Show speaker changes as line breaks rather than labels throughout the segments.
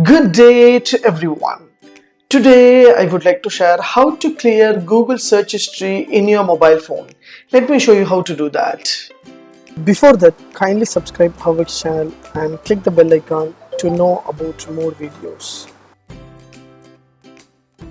Good day to everyone. Today I would like to share how to clear Google search history in your mobile phone. Let me show you how to do that. Before that, kindly subscribe HowXT channel and click the bell icon to know about more videos.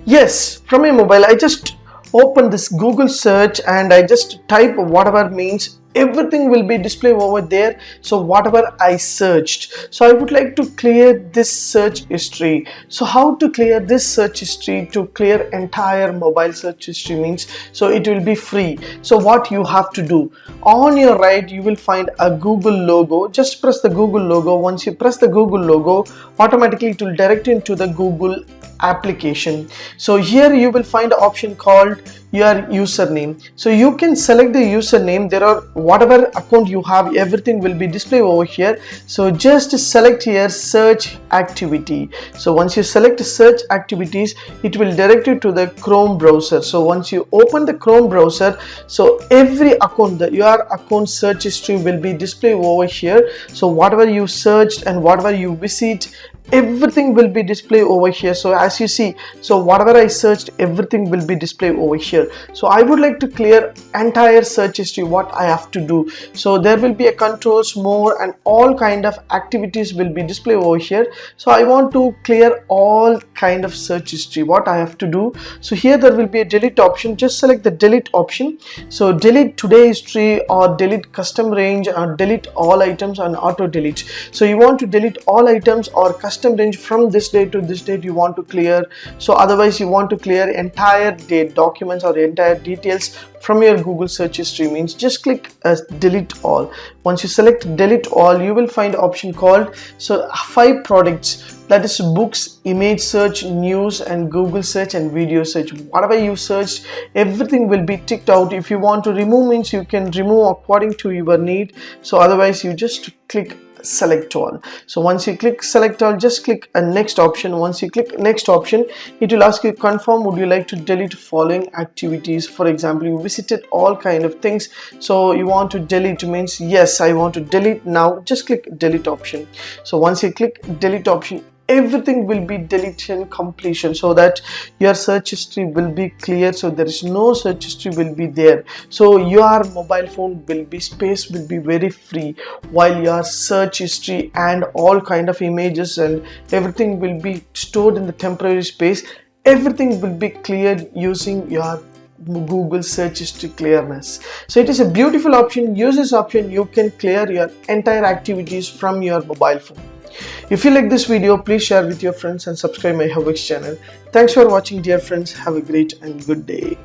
Yes, from my mobile I just open this Google search and I just type whatever means everything will be displayed over there. So whatever I searched, so I would like to clear this search history. So how to clear this search history? To clear entire mobile search history means, so it will be free. So what you have to do, on your right you will find a Google logo. Just press the Google logo. Once you press the Google logo, automatically it will direct you into the Google application. So here you will find an option called your username. So you can select the username. There are whatever account you have, everything will be displayed over here. So just select here search activity. So once you select search activities, it will direct you to the Chrome browser. So once you open the Chrome browser, so every account, your account search history will be displayed over here. So whatever you searched and whatever you visit, everything will be displayed over here. So as you see, so whatever I searched, everything will be displayed over here. So I would like to clear entire search history. What I have to do, so there will be a controls, more, and all kind of activities will be displayed over here. So I want to clear all kind of search history. What I have to do, so here there will be a delete option. Just select the delete option. So delete today history, or delete custom range, or delete all items, and auto delete. So you want to delete all items or custom range from this date to this date you want to clear. So otherwise you want to clear entire date documents or entire details from your Google search history, means just click delete all. Once you select delete all, you will find option called, so 5 products, that is books, image search, news, and Google search, and video search. Whatever you searched, everything will be ticked out. If you want to remove, means you can remove according to your need. So otherwise you just click select all. So once you click select all, just click a next option. Once you click next option, it will ask you confirm, would you like to delete following activities. For example, you visited all kind of things, so you want to delete, means yes, I want to delete now. Just click delete option. So once you click delete option, everything will be deletion completion, so that your search history will be clear. So there is no search history will be there. So your mobile phone will be space will be very free, while your search history and all kind of images and everything will be stored in the temporary space. Everything will be cleared using your Google search history clearness. So it is a beautiful option. Use this option, you can clear your entire activities from your mobile phone. If you like this video, please share with your friends and subscribe my HowXT channel. Thanks for watching, dear friends. Have a great and good day.